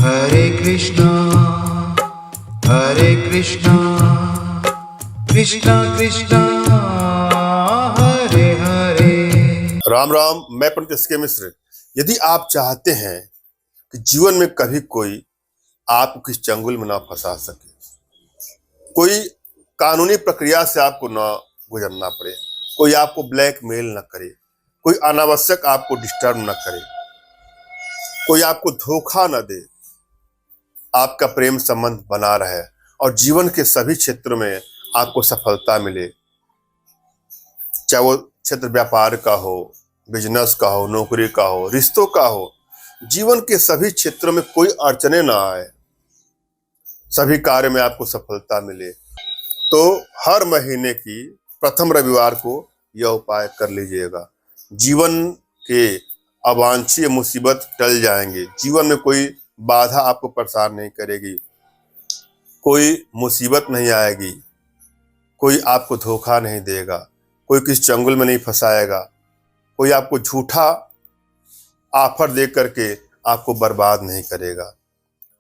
हरे कृष्णा कृष्णा कृष्णा हरे हरे। राम राम। मैं पंडित एस.के. मिश्र। यदि आप चाहते हैं कि जीवन में कभी कोई आपको किस चंगुल में ना फंसा सके, कोई कानूनी प्रक्रिया से आपको ना गुजरना पड़े, कोई आपको ब्लैकमेल ना करे, कोई अनावश्यक आपको डिस्टर्ब ना करे, कोई आपको धोखा ना दे, आपका प्रेम संबंध बना रहे और जीवन के सभी क्षेत्रों में आपको सफलता मिले, चाहे वो क्षेत्र व्यापार का हो, बिजनेस का हो, नौकरी का हो, रिश्तों का हो, जीवन के सभी क्षेत्रों में कोई अड़चने ना आए, सभी कार्य में आपको सफलता मिले, तो हर महीने की प्रथम रविवार को यह उपाय कर लीजिएगा। जीवन के अवांछनीय मुसीबत टल जाएंगे, जीवन में कोई बाधा आपको परेशान नहीं करेगी, कोई मुसीबत नहीं आएगी, कोई आपको धोखा नहीं देगा, कोई किसी चंगुल में नहीं फंसाएगा, कोई आपको झूठा ऑफर दे करके आपको बर्बाद नहीं करेगा।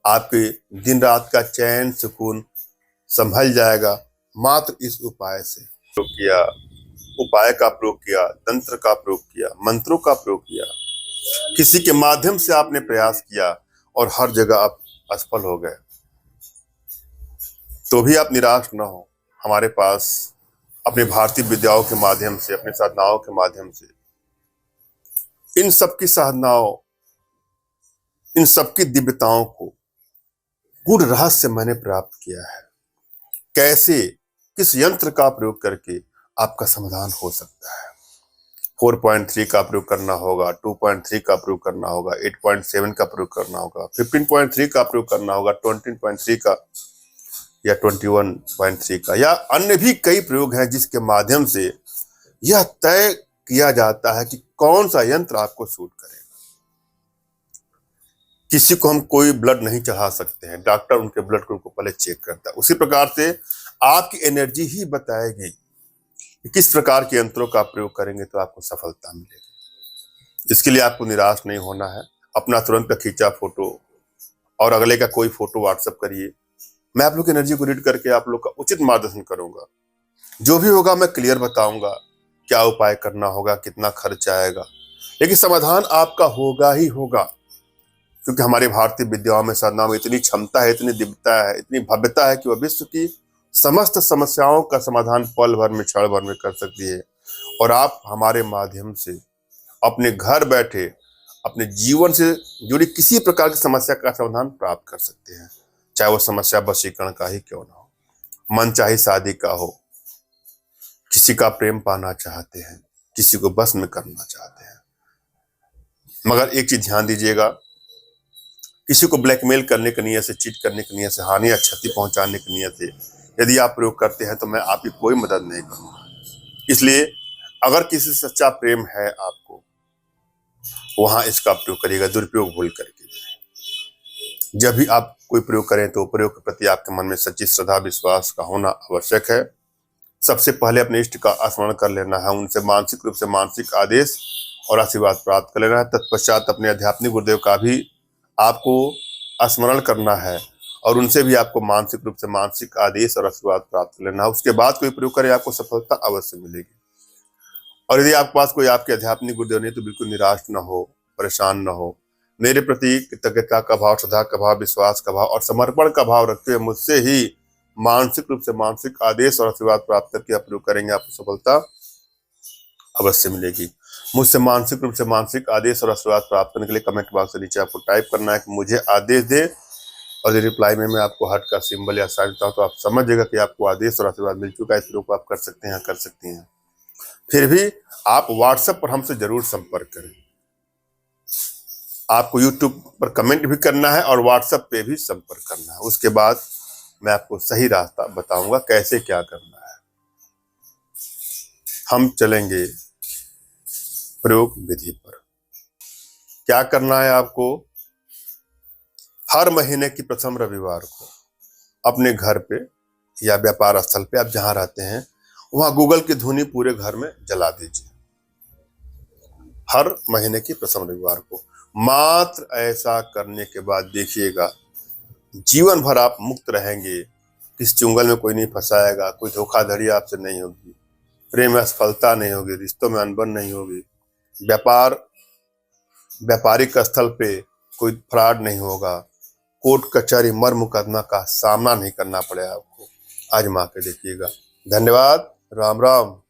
आपके दिन रात का चैन सुकून संभल जाएगा मात्र इस उपाय से। प्रयोग किया, उपाय का प्रयोग किया, तंत्र का प्रयोग किया, मंत्रों का प्रयोग किया, किसी के माध्यम से आपने प्रयास किया और हर जगह आप असफल हो गए, तो भी आप निराश न हो। हमारे पास अपने भारतीय विद्याओं के माध्यम से, अपने साधनाओं के माध्यम से इन सबकी साधनाओं, इन सबकी दिव्यताओं को गूढ़ रहस्य मैंने प्राप्त किया है। कैसे, किस यंत्र का प्रयोग करके आपका समाधान हो सकता है। 4.3 का प्रयोग करना होगा, 2.3 का प्रयोग करना होगा, 8.7 का प्रयोग करना होगा, 15.3 का प्रयोग करना होगा, 20.3 का या 21.3 का, या अन्य भी कई प्रयोग हैं जिसके माध्यम से यह तय किया जाता है कि कौन सा यंत्र आपको सूट करेगा। किसी को हम कोई ब्लड नहीं चढ़ा सकते हैं, डॉक्टर उनके ब्लड ग्रुप को पहले चेक करता है। उसी प्रकार से आपकी एनर्जी ही बताएगी कि किस प्रकार के यंत्रों का प्रयोग करेंगे तो आपको सफलता मिलेगी। इसके लिए आपको निराश नहीं होना है। अपना तुरंत का खींचा फोटो और अगले का कोई फोटो व्हाट्सएप करिए। मैं आप लोग की एनर्जी को रीड करके आप लोग का उचित मार्गदर्शन करूंगा। जो भी होगा मैं क्लियर बताऊंगा, क्या उपाय करना होगा, कितना खर्च आएगा, लेकिन समाधान आपका होगा ही होगा, क्योंकि हमारी भारतीय विद्याओं में, साधना में इतनी क्षमता है, इतनी दिव्यता है, इतनी भव्यता है कि वह विश्व की समस्त समस्याओं का समाधान पल भर में, क्षण भर में कर सकती है। और आप हमारे माध्यम से अपने घर बैठे अपने जीवन से जुड़ी किसी प्रकार की समस्या का समाधान प्राप्त कर सकते हैं, चाहे वो समस्या वशीकरण का ही क्यों ना हो, मन चाहे शादी का हो, किसी का प्रेम पाना चाहते हैं, किसी को बस में करना चाहते हैं। मगर एक चीज ध्यान दीजिएगा, किसी को ब्लैकमेल करने की नीयत से, चीट करने की नीयत से, हानि या क्षति पहुंचाने की नीयत से यदि आप प्रयोग करते हैं तो मैं आपकी कोई मदद नहीं करूंगा। इसलिए अगर किसी से सच्चा प्रेम है आपको, वहां इसका प्रयोग करिएगा, दुरुपयोग भूल करके। जब भी आप कोई प्रयोग करें तो प्रयोग के प्रति आपके मन में सच्ची श्रद्धा, विश्वास का होना आवश्यक है। सबसे पहले अपने इष्ट का स्मरण कर लेना है, उनसे मानसिक रूप से मानसिक आदेश और आशीर्वाद प्राप्त कर लेना है। तत्पश्चात अपने आध्यात्मिक गुरुदेव का भी आपको स्मरण करना है और उनसे भी आपको मानसिक रूप से मानसिक आदेश और आशीर्वाद प्राप्त कर लेना है। उसके बाद कोई प्रयोग करें, आपको सफलता अवश्य मिलेगी। और यदि आपके पास कोई आपके आध्यात्मिक गुरुदेव नहीं तो बिल्कुल निराश न हो, परेशान न हो। मेरे प्रति कृतज्ञता का भाव, श्रद्धा का भाव, विश्वास का भाव और समर्पण का भाव रखते हुए मुझसे ही मानसिक रूप से मानसिक आदेश और आशीर्वाद प्राप्त करके आप प्रयोग करेंगे, आपको सफलता अवश्य मिलेगी। मुझसे मानसिक रूप से मानसिक आदेश और आशीर्वाद प्राप्त करने के लिए कमेंट बॉक्स से नीचे आपको टाइप करना है कि मुझे आदेश दे, और रिप्लाई में मैं आपको हार्ट का सिंबल या साइन देता हूं, तो आप समझिएगा कि आपको आदेश और आशीर्वाद मिल चुका है। इस प्रयोग को आप कर सकते हैं, कर सकती हैं। फिर भी आप व्हाट्सएप पर हमसे जरूर संपर्क करें। आपको यूट्यूब पर कमेंट भी करना है और व्हाट्सएप पे भी संपर्क करना है। उसके बाद मैं आपको सही रास्ता बताऊंगा कैसे क्या करना है। हम चलेंगे प्रयोग विधि पर। क्या करना है आपको, हर महीने की प्रथम रविवार को अपने घर पे या व्यापार स्थल पे, आप जहां रहते हैं वहां गूगल की धुनी पूरे घर में जला दीजिए। हर महीने की प्रथम रविवार को मात्र ऐसा करने के बाद देखिएगा जीवन भर आप मुक्त रहेंगे। किस चुंगल में कोई नहीं फंसाएगा, कोई धोखाधड़ी आपसे नहीं होगी, प्रेम में असफलता नहीं होगी, रिश्तों में अनबन नहीं होगी, व्यापारिक स्थल पे कोई फ्रॉड नहीं होगा, कोर्ट कचहरी मर मुकदमा का सामना नहीं करना पड़ेगा आपको। आजमा के देखिएगा। धन्यवाद। राम राम।